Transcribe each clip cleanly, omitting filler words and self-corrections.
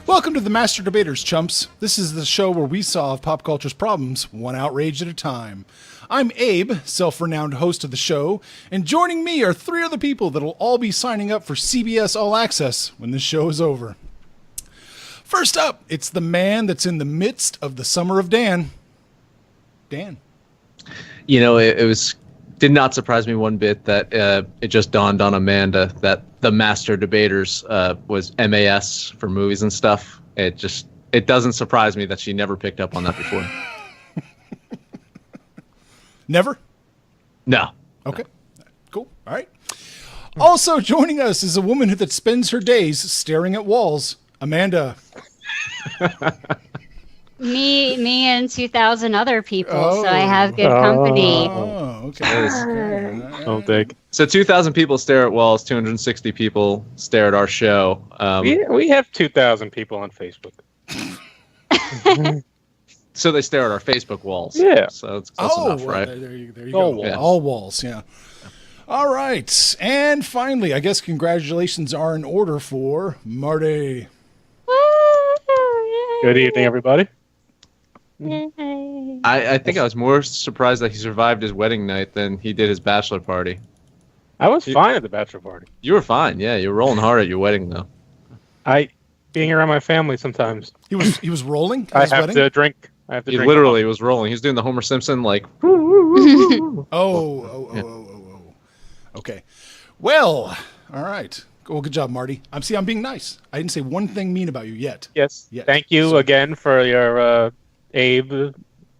Welcome to the MaSter Debaters, chumps. This is the show where we solve pop culture's problems one outrage at a time. I'm Abe, self-renowned host of the show, and joining me are three other people that'll all be signing up for CBS All Access when this show is over. First up, it's the man that's in the midst of the summer of Dan. Dan. You know, it did not surprise me one bit that it just dawned on Amanda that the MaSter Debaters was MAS for movies and stuff. It doesn't surprise me that she never picked up on that before. Never? No. Okay. Cool. All right. Also joining us is a woman that spends her days staring at walls. Amanda. Me and 2,000 other people, so I have good company. Oh, okay. Don't think. So 2,000 people stare at walls, 260 people stare at our show. We have 2,000 people on Facebook. So they stare at our Facebook walls. Yeah. So it's close enough, right? There you All go. walls. Yeah. All walls, yeah. All right. And finally, I guess congratulations are in order for Marty. Good evening, everybody. I think I was more surprised that he survived his wedding night than he did his bachelor party. I was fine at the bachelor party. You were fine, yeah. You were rolling hard at your wedding, though. Being around my family sometimes. He was rolling at I his have wedding? to drink. He literally was rolling. He was doing the Homer Simpson, like... Oh. Okay. Well, all right. Well, good job, Marty. I'm being nice. I didn't say one thing mean about you yet. Yes. Yet. Thank you again for your Abe,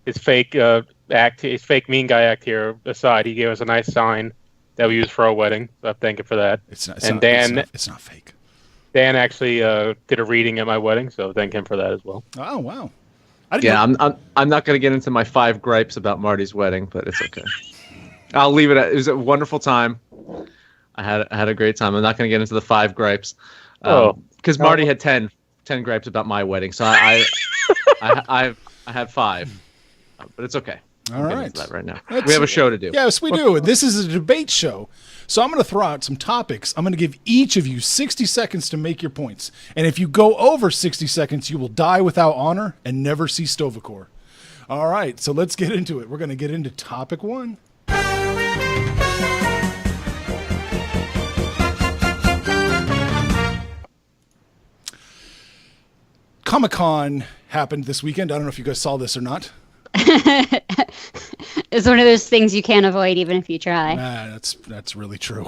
his fake act, his fake mean guy act here aside. He gave us a nice sign that we used for our wedding. So I thank you for that. It's not fake. Dan actually did a reading at my wedding, so thank him for that as well. Oh, wow. I'm not going to get into my 5 gripes about Marty's wedding, but it's okay. I'll leave it at. It was a wonderful time. I had a great time. I'm not going to get into the 5 gripes, because Marty had 10 gripes about my wedding, so I had 5, but it's okay. All right. Into that right now. We have a show to do. Yes, we do. This is a debate show. So I'm going to throw out some topics. I'm going to give each of you 60 seconds to make your points. And if you go over 60 seconds, you will die without honor and never see Stovacor. All right, so let's get into it. We're going to get into topic 1. Comic-Con happened this weekend. I don't know if you guys saw this or not. It's one of those things you can't avoid even if you try. That's really true.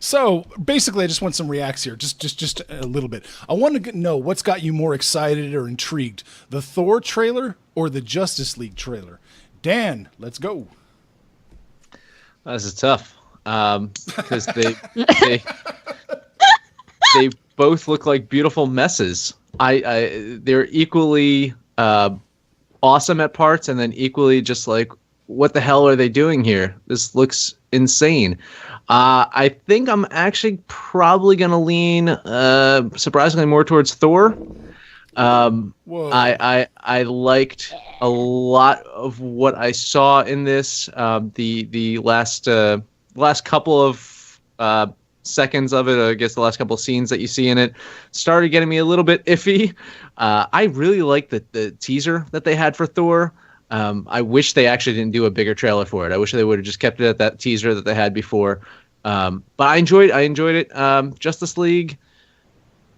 So basically, I just want some reacts here, just a little bit. I want to know what's got you more excited or intrigued, the Thor trailer or the Justice League trailer. Dan, let's go. This is tough because they both look like beautiful messes. They're equally awesome at parts, and then equally just like, what the hell are they doing here? This looks insane. I think I'm actually probably going to lean surprisingly more towards Thor. I liked a lot of what I saw in this. The last couple of seconds of it, I guess the last couple of scenes that you see in it, started getting me a little bit iffy. I really liked the teaser that they had for Thor. I wish they actually didn't do a bigger trailer for it. I wish they would have just kept it at that teaser that they had before. But I enjoyed it. Justice League,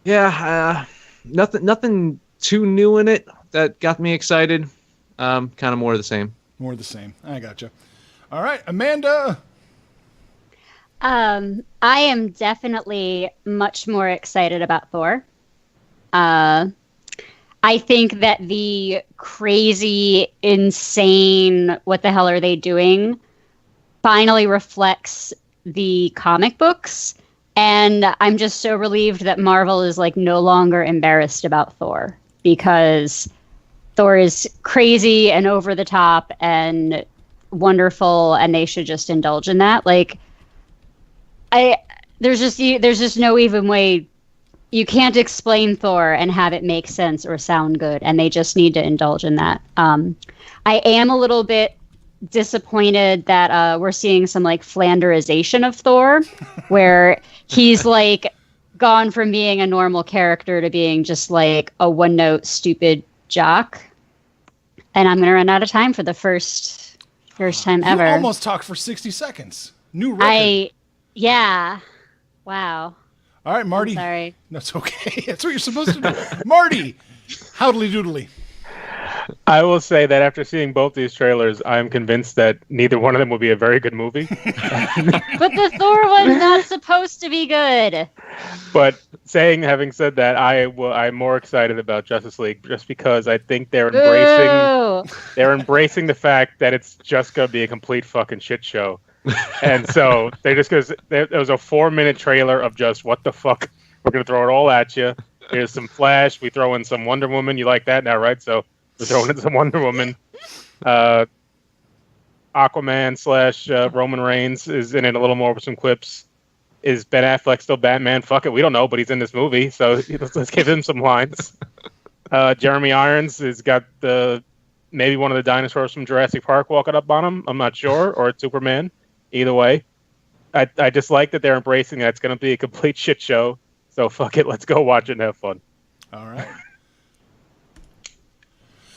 nothing too new in it that got me excited. Kind of more of the same. More of the same. I gotcha. All right, Amanda. I am definitely much more excited about Thor. I think that the crazy, insane, what the hell are they doing, finally reflects the comic books. And I'm just so relieved that Marvel is like no longer embarrassed about Thor, because Thor is crazy and over the top and wonderful, and they should just indulge in that. Like, there's just no even way. You can't explain Thor and have it make sense or sound good, and they just need to indulge in that. I am a little bit disappointed that we're seeing some like Flanderization of Thor, where he's like gone from being a normal character to being just like a one-note stupid jock. And I'm going to run out of time for the first time ever. You almost talked for 60 seconds. New record. Yeah. Wow. All right, Marty. I'm sorry. That's okay. That's what you're supposed to do. Marty, howdly doodly. I will say that after seeing both these trailers, I'm convinced that neither one of them will be a very good movie. But the Thor one's not supposed to be good. But having said that, I'm more excited about Justice League just because I think they're embracing the fact that it's just gonna be a complete fucking shit show. And so they just because there was a 4-minute trailer of just what the fuck, we're gonna throw it all at you. Here's some Flash, we throw in some Wonder Woman. You like that now, right? So we're throwing in some Wonder Woman. Aquaman / Roman Reigns is in it a little more with some quips. Is Ben Affleck still Batman? Fuck it, we don't know, but he's in this movie, so let's give him some lines. Jeremy Irons has got maybe one of the dinosaurs from Jurassic Park walking up on him. I'm not sure, or it's Superman. Either way, I just like that they're embracing that it's going to be a complete shit show. So fuck it, let's go watch it and have fun. All right.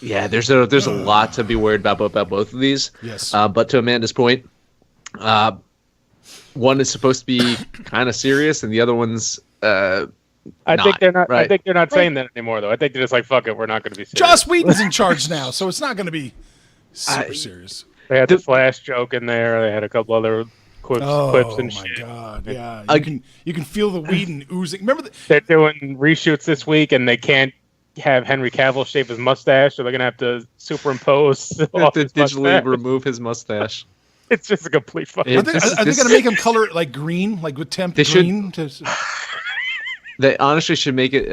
Yeah, there's a lot to be worried about both of these. Yes. But to Amanda's point, one is supposed to be kind of serious, and the other one's I think they're not. Right. I think they're not saying that anymore, though. I think they're just like, fuck it, we're not going to be serious. Joss Whedon's in charge now, so it's not going to be super serious. They had the Flash joke in there. They had a couple other clips and shit. Oh my god! Yeah, you can feel the Whedon oozing. Remember, they're doing reshoots this week, and they can't have Henry Cavill shave his mustache, so they're gonna have to superimpose. They have to digitally remove his mustache. It's just a complete fucking. Are they gonna make him color it like green, like with temp green? They honestly should make it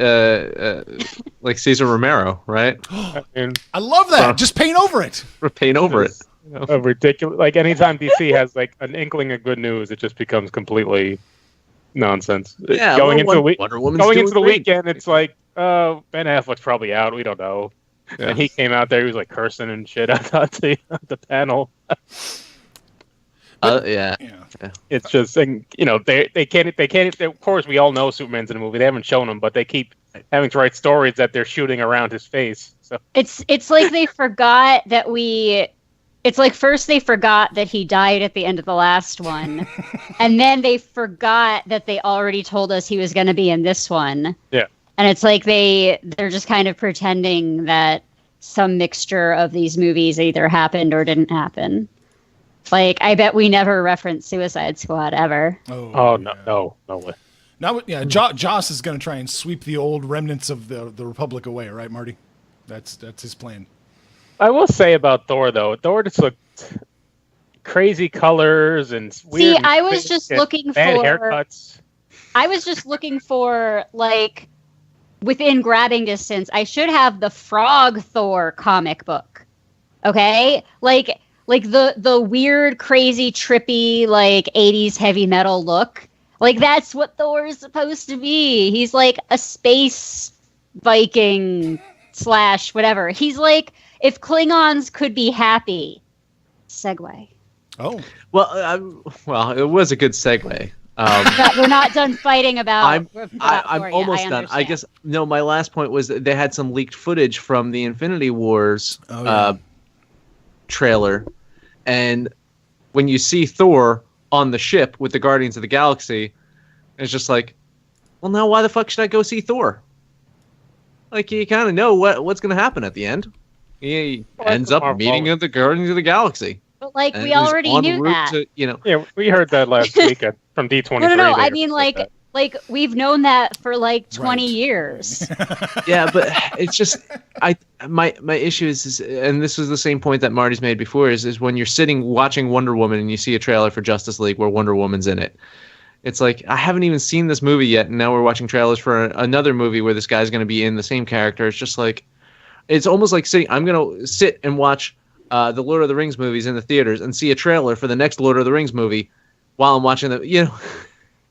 like Cesar Romero, right? I love that. Just paint over it. Or paint over it. A ridiculous. Like anytime DC has like an inkling of good news, it just becomes completely nonsense. Yeah, going into the great. weekend, it's like, oh, Ben Affleck's probably out. We don't know. Yeah. And he came out there. He was like cursing and shit on the panel. Yeah. It's just, they can't. Of course, we all know Superman's in the movie. They haven't shown him, but they keep having to write stories that they're shooting around his face. So it's like they forgot that It's like first they forgot that he died at the end of the last one, and then they forgot that they already told us he was going to be in this one. Yeah. And it's like they're just kind of pretending that some mixture of these movies either happened or didn't happen. Like, I bet we never referenced Suicide Squad ever. Oh no way. Now, yeah, Joss is going to try and sweep the old remnants of the Republic away, right, Marty? That's his plan. I will say about Thor, though, Thor just looked crazy colors and weird. See, I was just looking for haircuts. I was just looking for, like, within grabbing distance. I should have the Frog Thor comic book. Okay, like the weird, crazy, trippy, like 80s heavy metal look. Like that's what Thor is supposed to be. He's like a space Viking / whatever. He's like, if Klingons could be happy. Segue. Oh. Well, it was a good segue. But we're not done fighting about. I'm almost done. I guess my last point was that they had some leaked footage from the Infinity Wars trailer, and when you see Thor on the ship with the Guardians of the Galaxy, it's just like, well, now why the fuck should I go see Thor? Like, you kind of know what's going to happen at the end. He ends up meeting the Guardians of the Galaxy. But like, we already knew that. Yeah, we heard that last week from D23. No. I mean, like we've known that for like 20 years. Yeah, but it's just my issue is, and this was the same point that Marty's made before, is when you're sitting watching Wonder Woman and you see a trailer for Justice League where Wonder Woman's in it. It's like, I haven't even seen this movie yet, and now we're watching trailers for another movie where this guy's going to be in the same character. It's just like, it's almost like I'm going to sit and watch the Lord of the Rings movies in the theaters and see a trailer for the next Lord of the Rings movie while I'm watching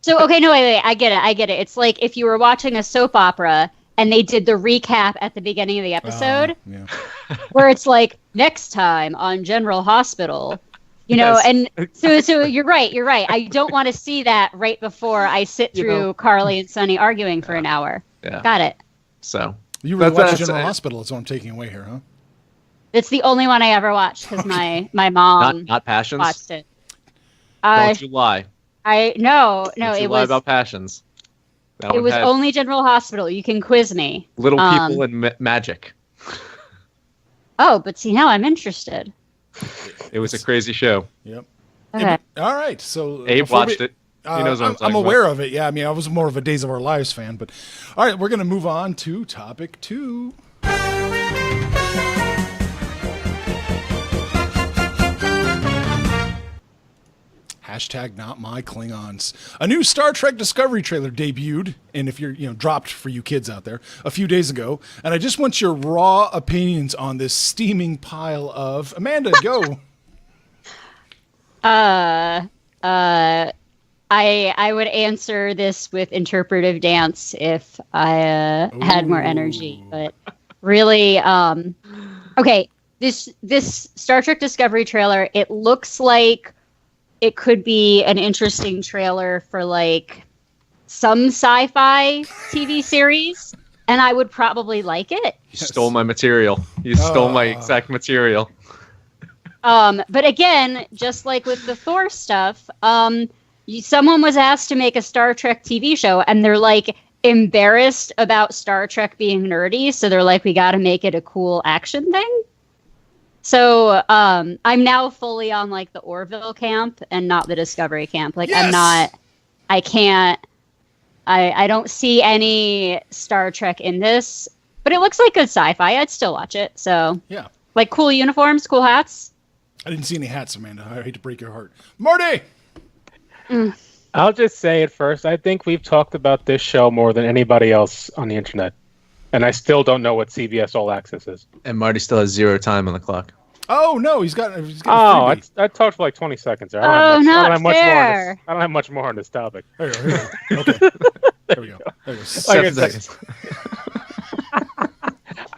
So, okay, no, wait, I get it. It's like if you were watching a soap opera and they did the recap at the beginning of the episode, where it's like, next time on General Hospital, You know, Yes. and so you're right. You're right. I don't want to see that right before I sit through Carly and Sonny arguing for an hour. Yeah. Got it. So You really That's- watch that's- General Hospital. That's what I'm taking away here, huh? It's the only one I ever watched because my mom not Passions. watched it. Don't you lie. No, Don't you it lie was about Passions. That it one was had only General Hospital. You can quiz me. little people and magic. Oh, but see now I'm interested. It was a crazy show. Yep. Okay. All right. So Abe before watched it. He knows what I'm talking aware about. of it. Yeah. I mean, I was more of a Days of Our Lives fan, but all right, we're going to move on to topic 2. Hashtag not my Klingons. A new Star Trek Discovery trailer debuted, and if you're, dropped for you kids out there, a few days ago. And I just want your raw opinions on this steaming pile of... Amanda, go. I would answer this with interpretive dance if I had more energy, but really, okay. This Star Trek Discovery trailer, it looks like it could be an interesting trailer for like some sci-fi TV series, and I would probably like it. You stole my material. You stole my exact material. But again, just like with the Thor stuff, someone was asked to make a Star Trek TV show, and they're like embarrassed about Star Trek being nerdy, so they're like, we got to make it a cool action thing. So I'm now fully on like the Orville camp and not the Discovery camp. Like Yes! I don't see any Star Trek in this, but it looks like good sci-fi. I'd still watch it. So Yeah. like cool uniforms, cool hats. I didn't see any hats, Amanda. I hate to break your heart. Marty! I'll just say it first. I think we've talked about this show more than anybody else on the internet. And I still don't know what CBS All Access is. And Marty still has 0 time on the clock. Oh, no, he's got a Oh, freebie. I talked for like 20 seconds there. Oh, not fair. I don't have much more on this topic. There you go. Okay. There we go. There we go. Like I 7 said- seconds.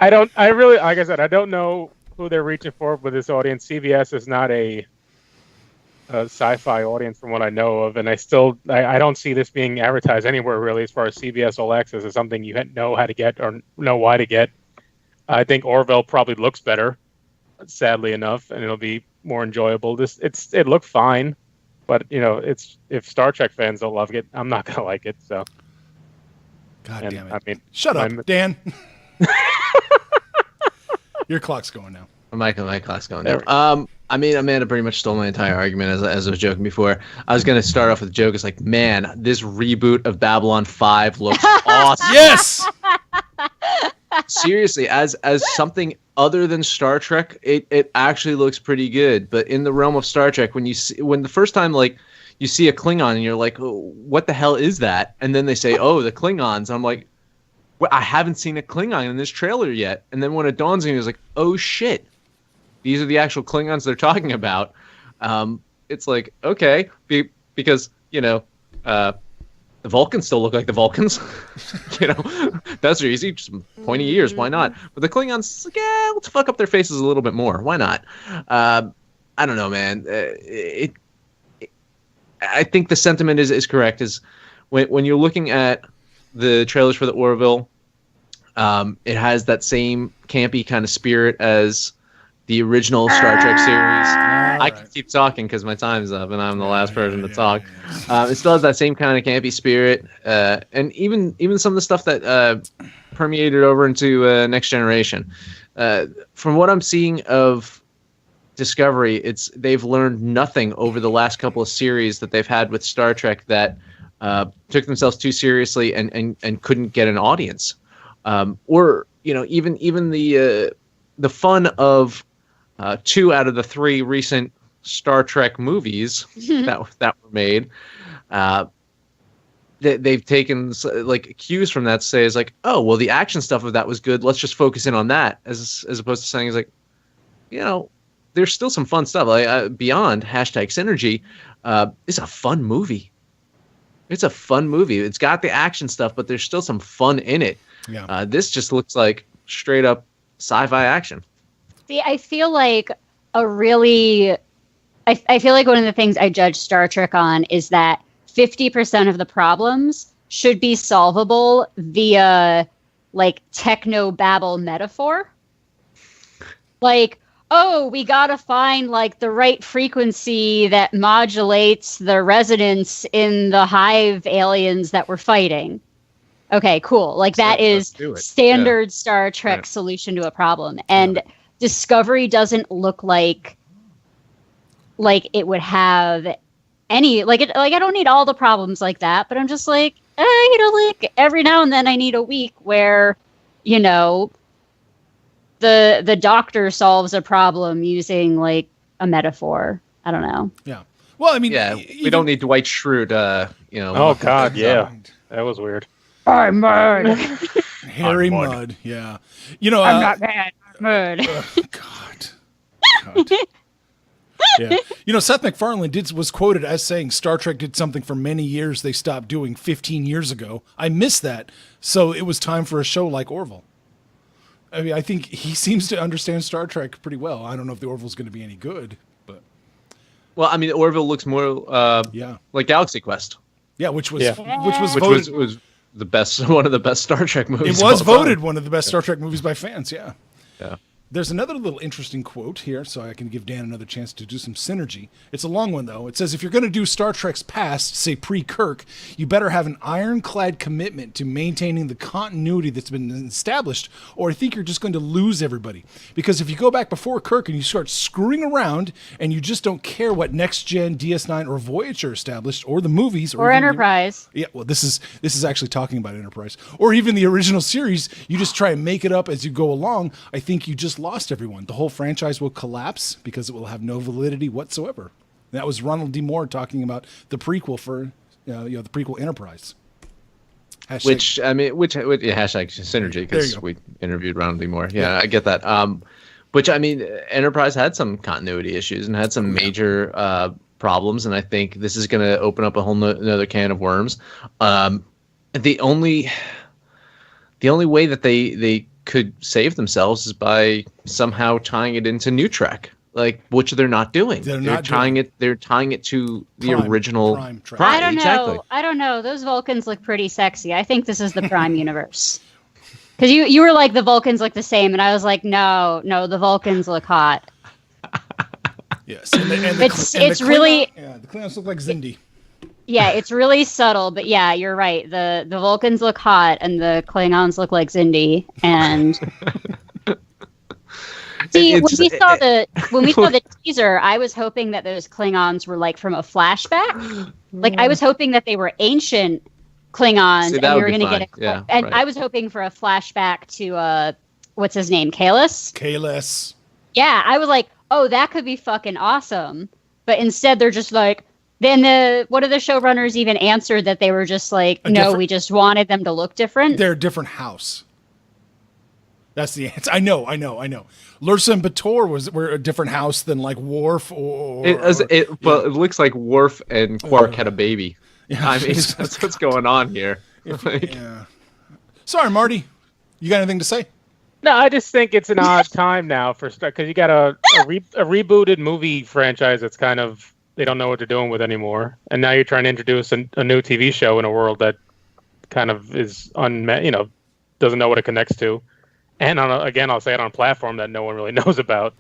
like I said, I don't know who they're reaching for with this audience. CBS is not a sci-fi audience from what I know of, and I don't see this being advertised anywhere really as far as CBS All Access is something you know how to get or know why to get. I think Orville probably looks better, sadly enough, and it'll be more enjoyable. It looked fine, but if Star Trek fans don't love it, I'm not gonna like it. So, God and, damn it. I mean, Shut up, Dan. Your clock's going now. My clock's going There now. I mean, Amanda pretty much stole my entire argument as I was joking before. I was going to start off with a joke. It's like, man, this reboot of Babylon 5 looks awesome. Yes! Seriously, as something other than Star Trek, it actually looks pretty good. But in the realm of Star Trek, when the first time like you see a Klingon and you're like, oh, what the hell is that? And then they say, oh, the Klingons. I'm like, well, I haven't seen a Klingon in this trailer yet. And then when it dawns on me, it's like, oh shit, these are the actual Klingons they're talking about. It's like, okay, because the Vulcans still look like the Vulcans. That's easy. Just pointy ears. Why not? But the Klingons, like, yeah, let's fuck up their faces a little bit more. Why not? I don't know, man. I think the sentiment is correct. Is when you're looking at the trailers for the Orville, it has that same campy kind of spirit as the original Star Trek series. I can keep talking because my time's up and I'm the last person to talk. It still has that same kind of campy spirit, and even some of the stuff that permeated over into Next Generation. From what I'm seeing of Discovery, they've learned nothing over the last couple of series that they've had with Star Trek that took themselves too seriously and couldn't get an audience, or even the fun of 2 out of the 3 recent Star Trek movies that were made. They've taken like cues from that to say is like, oh well, the action stuff of that was good. Let's just focus in on that, as opposed to saying is like, there's still some fun stuff like beyond #synergy. It's a fun movie. It's a fun movie. It's got the action stuff, but there's still some fun in it. Yeah. This just looks like straight up sci-fi action. See, I feel like a really I feel like one of the things I judge Star Trek on is that 50% of the problems should be solvable via like techno babble metaphor. Like, oh, we gotta find like the right frequency that modulates the resonance in the hive aliens that we're fighting. Okay, cool. Like that is standard Star Trek solution to a problem. And Discovery doesn't look like it would have any like I don't need all the problems like that, but I'm just like, like every now and then I need a week where, the doctor solves a problem using like a metaphor. I don't know. Yeah. Well, I mean, we don't need Dwight Schrute. Oh God, yeah, that was weird. I'm Mud. Harry Mudd. Yeah. I'm not bad. Mud. God. Yeah. Seth MacFarlane was quoted as saying Star Trek did something for many years they stopped doing 15 years ago. I missed that. So it was time for a show like Orville. I mean, I think he seems to understand Star Trek pretty well. I don't know if the Orville's going to be any good, but. Well, I mean, Orville looks more like Galaxy Quest. Yeah, which was the best, one of the best Star Trek movies. It was voted one of the best Star Trek movies by fans. Yeah. Yeah. There's another little interesting quote here, so I can give Dan another chance to do some synergy. It's a long one, though. It says, if you're going to do Star Trek's past, say pre-Kirk, you better have an ironclad commitment to maintaining the continuity that's been established, or I think you're just going to lose everybody. Because if you go back before Kirk and you start screwing around and you just don't care what Next Gen, DS9, or Voyager established, or the movies, or Enterprise. Well, this is actually talking about Enterprise. Or even the original series, you just try and make it up as you go along. I think you just lost everyone. The whole franchise will collapse because it will have no validity whatsoever. That was Ronald D. Moore talking about the prequel for the prequel Enterprise. Hashtag synergy, because we interviewed Ronald D. Moore. Yeah, I get that. Which, I mean, Enterprise had some continuity issues and had some major problems, and I think this is going to open up a whole another can of worms. The only way that they could save themselves is by somehow tying it into New Trek, which they're not doing. They're tying it to the original Prime. I don't know. I don't know. Those Vulcans look pretty sexy. I think this is the Prime universe. Because you were like, the Vulcans look the same, and I was like, no, the Vulcans look hot. Yes, it's really the Klingons look like Xindi. Yeah, it's really subtle, but yeah, you're right. The Vulcans look hot, and the Klingons look like Xindi. And see, when we saw the teaser, I was hoping that those Klingons were like from a flashback. Like I was hoping that they were ancient Klingons, and we were going to get I was hoping for a flashback to what's his name, Kahless. Yeah, I was like, oh, that could be fucking awesome. But instead, they're just like. Then what are the showrunners even answered that they were just like, we just wanted them to look different? They're a different house. That's the answer. I know. Lursa and Bator were a different house than like Worf it looks like Worf and Quark had a baby. Yeah, I mean, that's what's going on here. Sorry, Marty. You got anything to say? No, I just think it's an odd time now for Star, because you got a rebooted movie franchise that's kind of. They don't know what they're doing with anymore, and now you're trying to introduce a new TV show in a world that kind of is doesn't know what it connects to, and I'll say it on a platform that no one really knows about.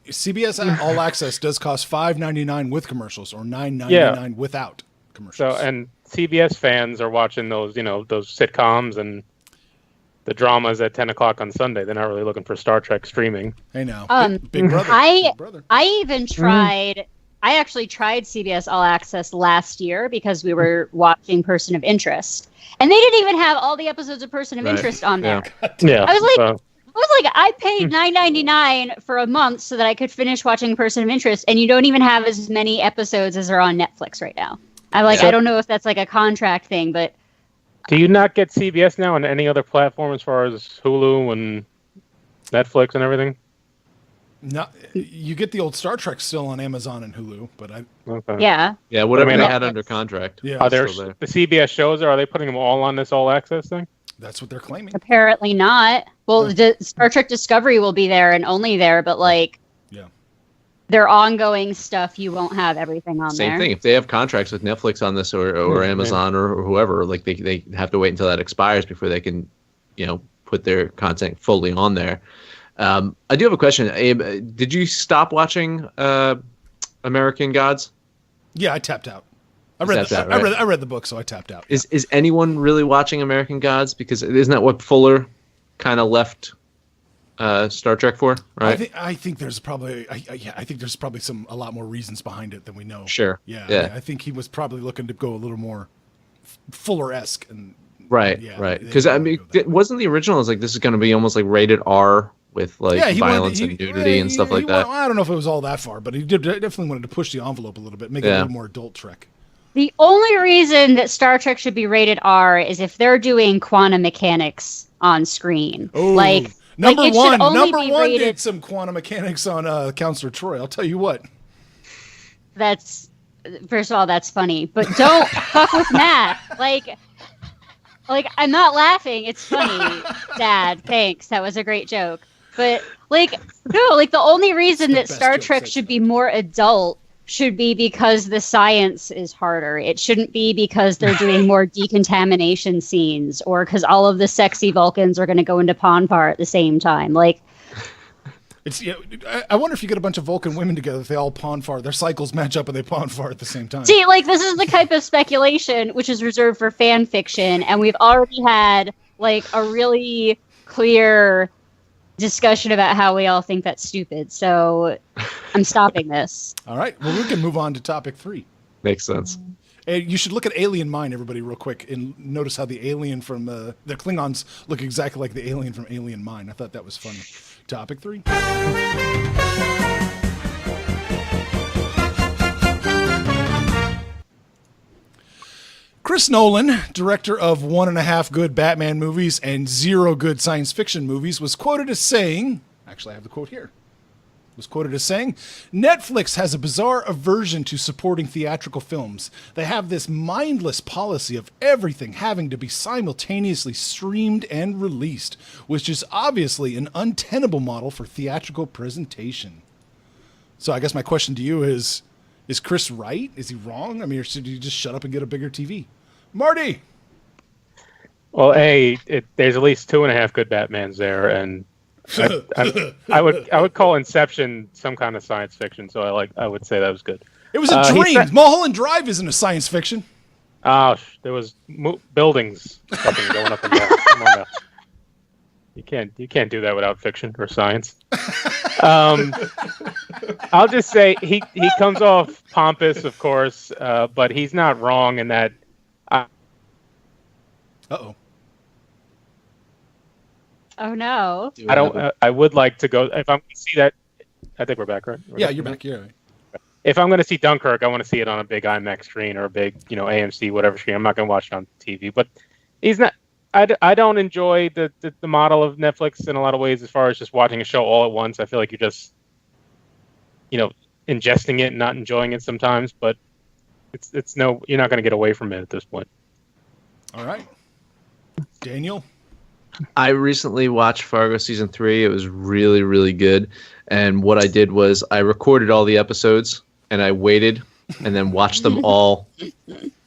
CBS All Access does cost $5.99 with commercials, or $9.99 without commercials. So, and CBS fans are watching those those sitcoms and the dramas at 10 o'clock on Sunday. They're not really looking for Star Trek streaming. Hey now, Big Brother. Big Brother. I even tried. I actually tried CBS All Access last year because we were watching Person of Interest, and they didn't even have all the episodes of Person of Interest on there. Yeah. I was like, I paid $9.99 for a month so that I could finish watching Person of Interest, and you don't even have as many episodes as are on Netflix right now. I'm like, I don't know if that's like a contract thing, but do you not get CBS now on any other platform as far as Hulu and Netflix and everything? No, you get the old Star Trek still on Amazon and Hulu, but whatever they had under contract. Yeah, are there the CBS shows? Are they putting them all on this All Access thing? That's what they're claiming. Apparently not. Well, Star Trek Discovery will be there and only there, but their ongoing stuff, you won't have everything on there. Same thing. If they have contracts with Netflix on this or Amazon or whoever, like they have to wait until that expires before they can, put their content fully on there. I do have a question. Abe, did you stop watching American Gods? Yeah, I tapped out. I read the book, so I tapped out. Is anyone really watching American Gods? Because isn't that what Fuller kind of left Star Trek for? Right. I think there's probably a lot more reasons behind it than we know. Sure. Yeah. I think he was probably looking to go a little more Fuller-esque and. Right. Because wasn't the original? It was like this is going to be almost like rated R with violence and nudity and stuff like that. I don't know if it was all that far, but he definitely wanted to push the envelope a little bit, make it a little more adult Trek. The only reason that Star Trek should be rated R is if they're doing quantum mechanics on screen. Oh, number one did some quantum mechanics on Counselor Troy. I'll tell you what. First of all, that's funny, but don't fuck with math. Like, I'm not laughing. It's funny, Dad. Thanks. That was a great joke. But, the only reason that Star Trek should be more adult should be because the science is harder. It shouldn't be because they're doing more decontamination scenes or because all of the sexy Vulcans are going to go into Ponfar at the same time. I wonder if you get a bunch of Vulcan women together, if they all Ponfar, their cycles match up and they Ponfar at the same time. See, this is the type of speculation which is reserved for fan fiction, and we've already had a really clear discussion about how we all think that's stupid. So I'm stopping this. All right. Well, we can move on to topic 3. Makes sense. You should look at Alien Mine, everybody, real quick, and notice how the alien from the Klingons look exactly like the alien from Alien Mine. I thought that was funny. Topic 3. Chris Nolan, director of 1.5 good Batman movies and 0 good science fiction movies, was quoted as saying, actually I have the quote here, Netflix has a bizarre aversion to supporting theatrical films. They have this mindless policy of everything having to be simultaneously streamed and released, which is obviously an untenable model for theatrical presentation. So I guess my question to you is Chris right? Is he wrong? I mean, or should you just shut up and get a bigger TV? Marty! Well, there's at least 2.5 good Batmans there, and I would call Inception some kind of science fiction, so I would say that was good. It was a dream. Mulholland Drive isn't a science fiction. There was buildings fucking going up and down. Come on now. You can't do that without fiction or science. I'll just say he comes off pompous, of course, but he's not wrong in that. Uh-oh. Oh no! I would like to go if I'm going to see that. I think we're back, right? You're back. Yeah. If I'm going to see Dunkirk, I want to see it on a big IMAX screen or a big, AMC whatever screen. I'm not going to watch it on TV. But he's not. I don't enjoy the model of Netflix in a lot of ways as far as just watching a show all at once. I feel like you're just, ingesting it and not enjoying it sometimes. But you're not going to get away from it at this point. All right, Daniel. I recently watched Fargo season 3. It was really, really good. And what I did was I recorded all the episodes and I waited and then watched them all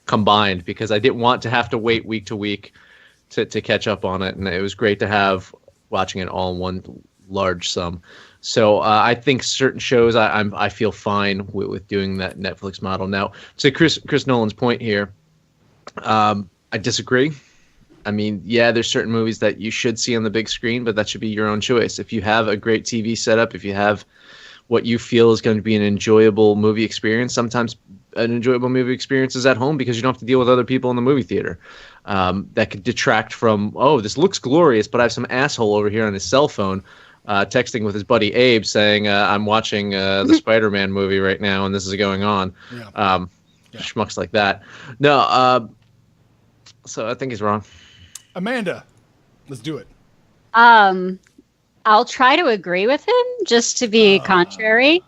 combined because I didn't want to have to wait week to week to catch up on it. And it was great to have watching it all in one large sum. So I think certain shows I feel fine with doing that Netflix model. Now, to Chris Nolan's point here, I disagree. I mean, yeah, there's certain movies that you should see on the big screen, but that should be your own choice. If you have a great TV setup, if you have what you feel is going to be an enjoyable movie experience, sometimes an enjoyable movie experience is at home because you don't have to deal with other people in the movie theater. That could detract from, this looks glorious, but I have some asshole over here on his cell phone texting with his buddy Abe saying, I'm watching the Spider-Man movie right now and this is going on. Yeah. Schmucks like that. No, so I think he's wrong. Amanda, let's do it. I'll try to agree with him just to be contrary.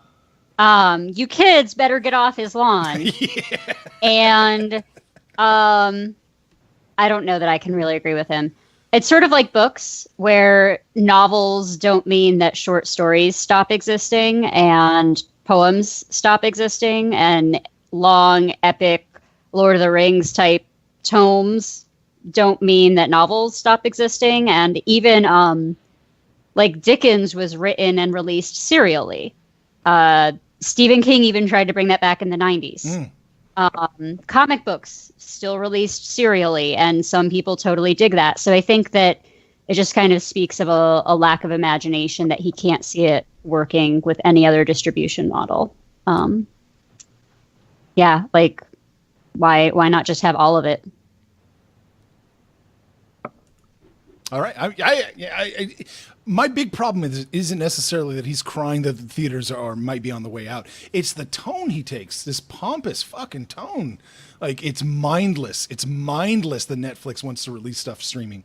You kids better get off his lawn. Yeah. And I don't know that I can really agree with him. It's sort of like books where novels don't mean that short stories stop existing and poems stop existing and long, epic Lord of the Rings type tomes don't mean that novels stop existing. And even like Dickens was written and released serially. Stephen King even tried to bring that back in the 90s. Comic books still released serially, and some people totally dig that. So I think that it just kind of speaks of a lack of imagination that he can't see it working with any other distribution model. Yeah, like why not just have all of it? All right. My big problem isn't necessarily that he's crying that the theaters might be on the way out. It's the tone he takes, this pompous fucking tone. Like, it's mindless. It's mindless that Netflix wants to release stuff streaming.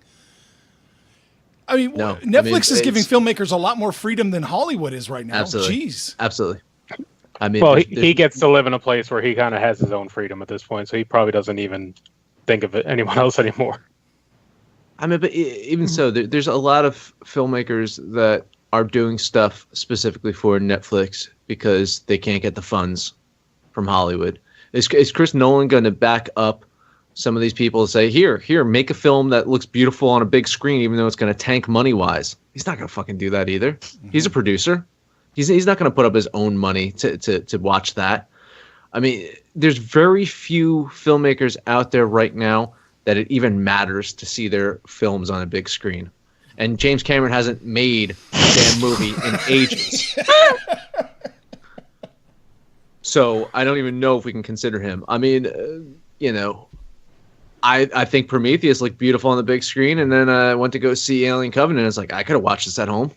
I mean, Netflix is giving filmmakers a lot more freedom than Hollywood is right now. Absolutely. Jeez. Absolutely. I mean, well, he gets to live in a place where he kind of has his own freedom at this point, so he probably doesn't even think of anyone else anymore. I mean, but even so, there's a lot of filmmakers that are doing stuff specifically for Netflix because they can't get the funds from Hollywood. Is Chris Nolan going to back up some of these people and say, here, make a film that looks beautiful on a big screen, even though it's going to tank money-wise? He's not going to fucking do that either. Mm-hmm. He's a producer. He's not going to put up his own money to watch that. I mean, there's very few filmmakers out there right now that it even matters to see their films on a big screen. And James Cameron hasn't made a damn movie in ages. So I don't even know if we can consider him. I mean, I think Prometheus looked beautiful on the big screen, and then I went to go see Alien Covenant. It's like, I could have watched this at home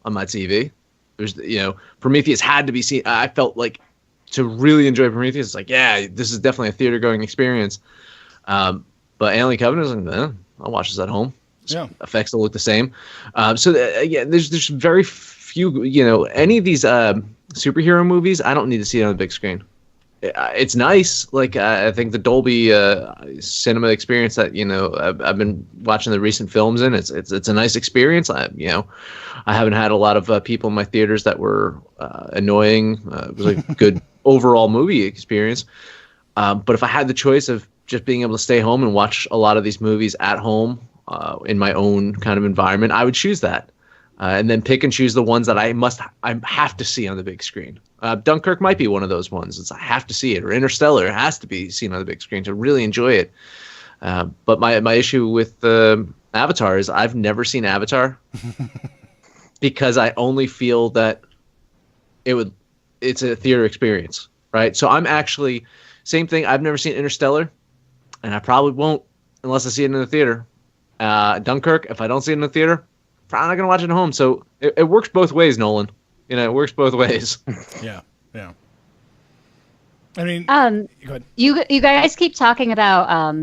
on my TV. There's, Prometheus had to be seen. I felt like to really enjoy Prometheus, it's like, yeah, this is definitely a theater-going experience. But Alien Covenant is like, I'll watch this at home. Yeah. Effects will look the same. There's very few, any of these superhero movies, I don't need to see it on the big screen. It's nice. Like, I think the Dolby cinema experience that, I've been watching the recent films in, it's a nice experience. I haven't had a lot of people in my theaters that were annoying. It was a good overall movie experience. But if I had the choice of just being able to stay home and watch a lot of these movies at home in my own kind of environment, I would choose that. And then pick and choose the ones that I have to see on the big screen. Dunkirk might be one of those ones. I have to see it. Or Interstellar has to be seen on the big screen to really enjoy it. But my issue with Avatar is I've never seen Avatar because I only feel that it's a theater experience, right? So I'm actually, same thing, I've never seen Interstellar, and I probably won't unless I see it in the theater. Dunkirk, if I don't see it in the theater, probably not going to watch it at home. So it works both ways, Nolan. It works both ways. Yeah. I mean, go ahead. You guys keep talking about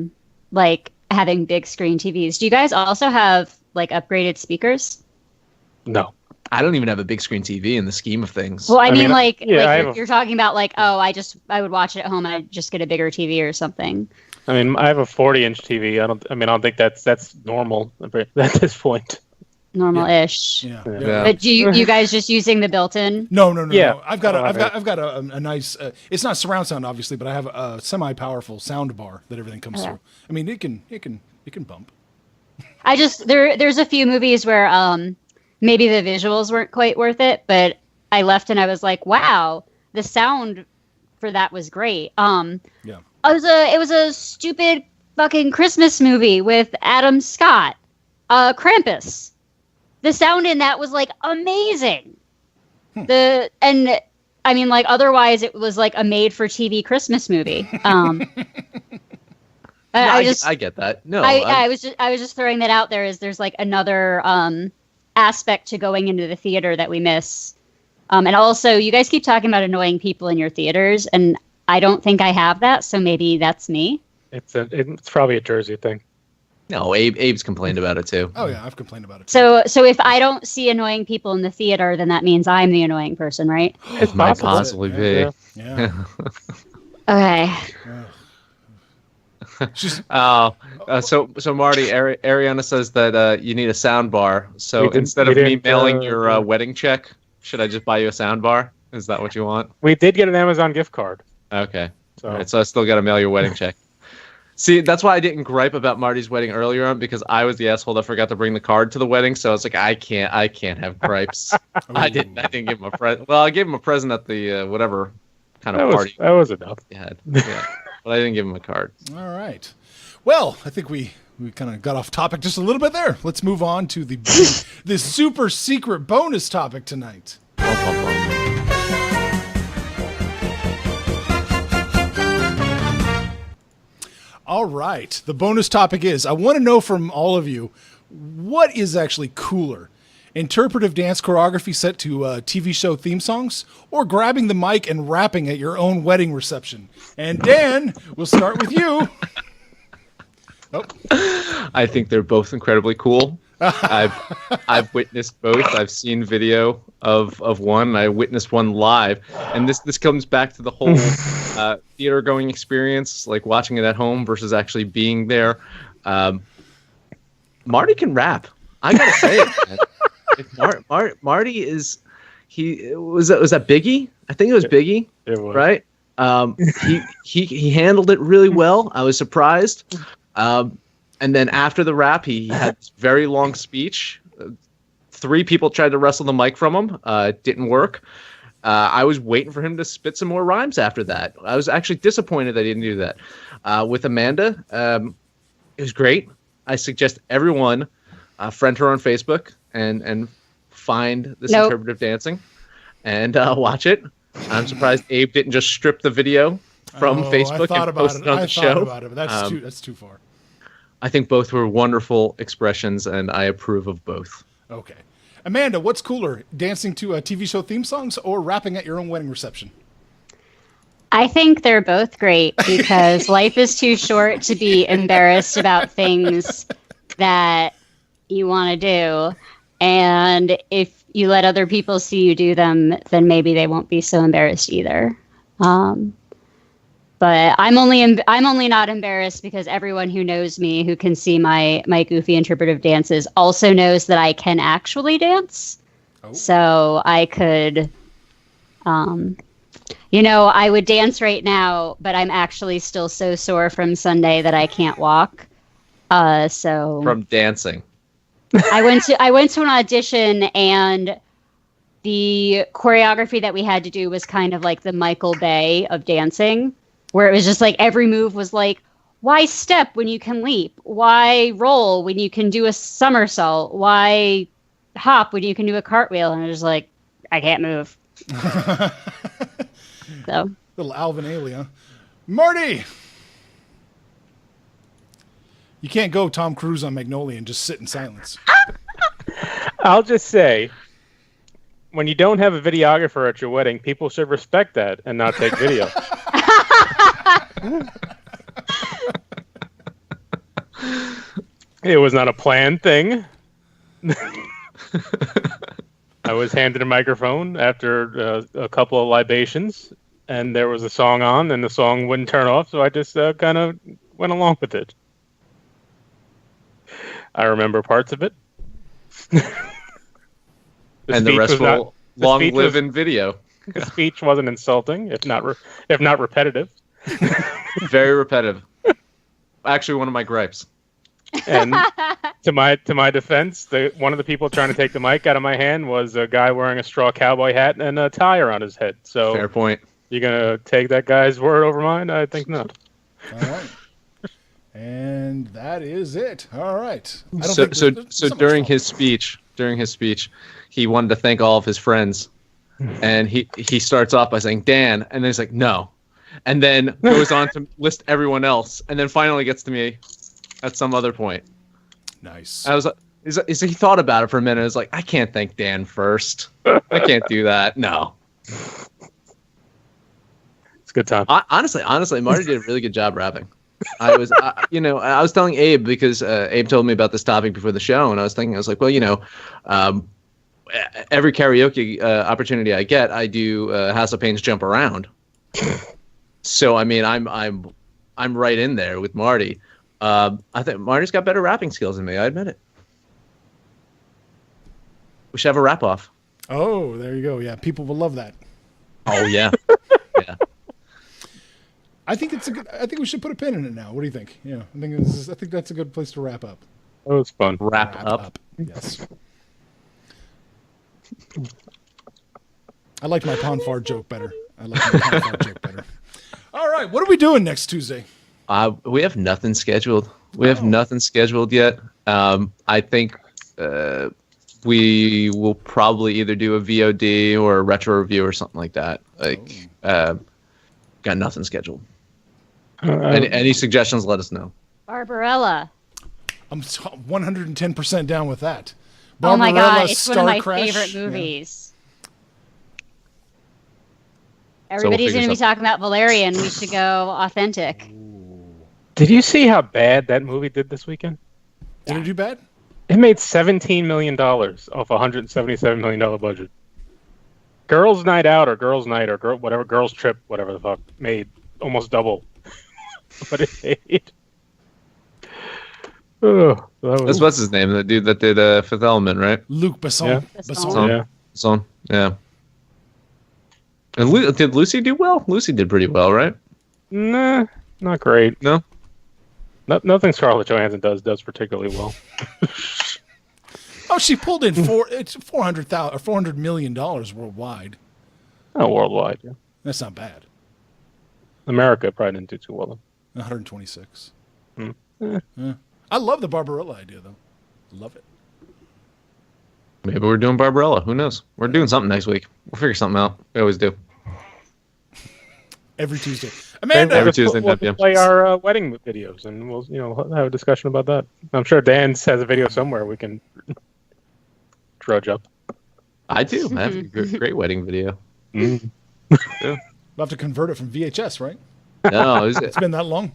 like having big screen TVs. Do you guys also have like upgraded speakers? No. I don't even have a big screen TV in the scheme of things. Well, I mean, you're talking about like, I would watch it at home and I'd just get a bigger TV or something. I mean, I have a 40-inch TV. I don't think that's normal at this point. Normal-ish. Yeah. But do you guys just using the built-in? No. Yeah. I've got a nice. It's not surround sound, obviously, but I have a semi-powerful sound bar that everything comes through. I mean, it can bump. There's a few movies where maybe the visuals weren't quite worth it, but I left and I was like, wow, the sound for that was great. It was a stupid fucking Christmas movie with Adam Scott, Krampus. The sound in that was like amazing. Otherwise it was like a made-for-TV Christmas movie. I get that. No, I was just throwing that out there. As there's like another aspect to going into the theater that we miss. And also, you guys keep talking about annoying people in your theaters, and I don't think I have that, so maybe that's me. It's probably a Jersey thing. No, Abe's complained about it too. Oh yeah, I've complained about it too. So if I don't see annoying people in the theater, then that means I'm the annoying person, right? It might possibly be. Yeah. Okay. So Marty, Ariana says that you need a sound bar. So instead of me mailing your wedding check, should I just buy you a sound bar? Is that what you want? We did get an Amazon gift card. Okay. So, All right, so I still got to mail your wedding check. See, that's why I didn't gripe about Marty's wedding earlier on, because I was the asshole that forgot to bring the card to the wedding. So I was like, I can't have gripes. I didn't give him a present. Well, I gave him a present at the whatever kind of party that was enough. he had. Yeah, but I didn't give him a card. All right. Well, I think we kind of got off topic just a little bit there. Let's move on to the super secret bonus topic tonight. All right. The bonus topic is, I want to know from all of you, what is actually cooler? Interpretive dance choreography set to TV show theme songs, or grabbing the mic and rapping at your own wedding reception? And Dan, we'll start with you. Oh. I think they're both incredibly cool. I've witnessed both. I've seen video of one. I witnessed one live, and this comes back to the whole theater going experience, like watching it at home versus actually being there. Marty can rap. I gotta say it, man. Marty is was that Biggie? I think it was Biggie. It was. Right. He handled it really well. I was surprised. And then after the rap, he had this very long speech. 3 people tried to wrestle the mic from him. It didn't work. I was waiting for him to spit some more rhymes after that. I was actually disappointed that he didn't do that. With Amanda, it was great. I suggest everyone friend her on Facebook and find this interpretive dancing and watch it. I'm surprised Abe didn't just strip the video from Facebook and post it on the show. I thought about it, but that's too far. I think both were wonderful expressions, and I approve of both. Okay. Amanda, what's cooler, dancing to TV show theme songs or rapping at your own wedding reception? I think they're both great because life is too short to be embarrassed about things that you want to do. And if you let other people see you do them, then maybe they won't be so embarrassed either. But I'm only not embarrassed because everyone who knows me, who can see my goofy interpretive dances, also knows that I can actually dance. Oh. So I could, I would dance right now, but I'm actually still so sore from Sunday that I can't walk. So from dancing, I went to an audition, and the choreography that we had to do was kind of like the Michael Bay of dancing, where it was just like every move was like, why step when you can leap? Why roll when you can do a somersault? Why hop when you can do a cartwheel? And I was like, I can't move. So little Alvin Ailey, huh? Marty! You can't go Tom Cruise on Magnolia and just sit in silence. I'll just say, when you don't have a videographer at your wedding, people should respect that and not take video. It was not a planned thing. I was handed a microphone after a couple of libations, and there was a song on, and the song wouldn't turn off, so I just kind of went along with it. I remember parts of it. And the rest will long live in video. The speech wasn't insulting, if not repetitive. Very repetitive. Actually, one of my gripes. And to my defense, one of the people trying to take the mic out of my hand was a guy wearing a straw cowboy hat and a tie around his head. So fair point. You're gonna take that guy's word over mine? I think not. All right. And that is it. All right. So during his speech, he wanted to thank all of his friends, and he starts off by saying Dan, and then he's like no, and then goes on to list everyone else, and then finally gets to me at some other point. Nice. I was like, he thought about it for a minute. I was like, I can't thank Dan first. I can't do that. No. It's a good time. Honestly, Marty did a really good job rapping. I was telling Abe because Abe told me about this topic before the show, and I was like, well, every karaoke opportunity I get, I do House of Pain's Jump Around. So I mean, I'm right in there with Marty. I think Marty's got better rapping skills than me. I admit it. We should have a rap off. Oh, there you go. Yeah, people will love that. Oh yeah, yeah. I think it's a good. I think we should put a pin in it now. What do you think? Yeah, I think that's a good place to wrap up. That was fun. Wrap up. Yes. I like my Ponfar joke better. All right, what are we doing next Tuesday? We have nothing scheduled. We have nothing scheduled yet. I think we will probably either do a VOD or a retro review or something like that. Got nothing scheduled. Any suggestions? Let us know. Barbarella. I'm 110% down with that. Oh my Barbarella, god, it's one of my Star Crash. favorite movies. we'll Everybody's figure going to be something. talking about Valerian. We should go authentic. Did you see how bad that movie did this weekend? Did it do bad? It made $17 million off a $177 million budget. Girls' Night Out or Girls' Night or whatever, Girls' Trip, whatever the fuck, made almost double what it made. Oh, What's his name? The dude that did Fifth Element, right? Luc Besson. Yeah. Besson. Yeah. So yeah. And did Lucy do well? Lucy did pretty well, right? Nah, not great. No. Nothing Scarlett Johansson does particularly well. Oh, she pulled in $400 million worldwide. Oh, worldwide, yeah. That's not bad. America probably didn't do too well. 126. Hmm. Yeah. I love the Barbarella idea, though. Love it. Maybe we're doing Barbarella. Who knows? We're doing something next week. We'll figure something out. We always do. Every Tuesday. Amanda. Every Tuesday, we'll 9 p.m. play our wedding videos, and we'll have a discussion about that. I'm sure Dan has a video somewhere we can drudge up. I do. I have a great wedding video. Mm. We'll have to convert it from VHS, right? No, It's been that long.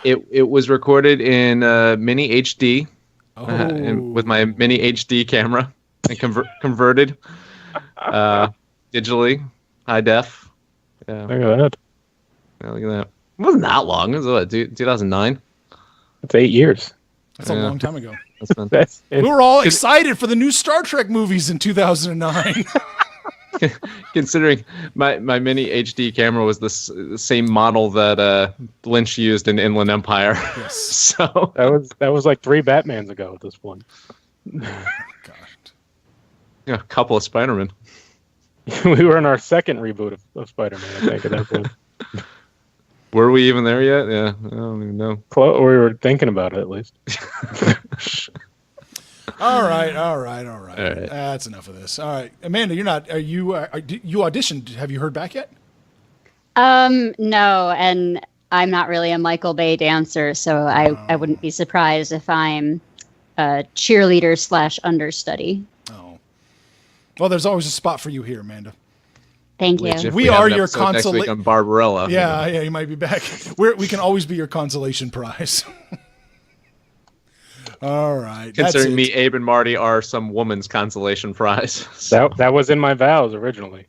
It was recorded in mini HD and with my mini HD camera and converted digitally, high def. Yeah. Look at that. Yeah, look at that. It wasn't that long. It was what, 2009? That's 8 years. That's a long time ago. That's been, We were all excited for the new Star Trek movies in 2009. considering my mini HD camera was the same model that Lynch used in Inland Empire. Yes. So That was like 3 Batmans ago at this point. God. yeah, a couple of Spider-Man. We were in our second reboot of Spider-Man, I think, at that point. Were we even there yet? Yeah, I don't even know. We were thinking about it, at least. All right. right. That's enough of this. All right, Amanda, you auditioned? Have you heard back yet? No, and I'm not really a Michael Bay dancer, so I wouldn't be surprised if I'm a cheerleader / understudy. Oh, well, there's always a spot for you here, Amanda. Thank you. Which if We have are an your episode next week consola- on Barbarella. Yeah, you might be back. We can always be your consolation prize. All right. Considering that's me, Abe, and Marty are some woman's consolation prize. So, That was in my vows originally.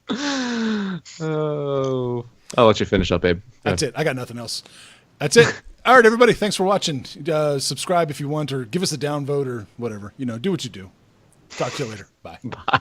oh, I'll let you finish up, Abe. That's it. I got nothing else. That's it. All right, everybody. Thanks for watching. Subscribe if you want, or give us a downvote or whatever. Do what you do. Talk to you later. Bye. Bye.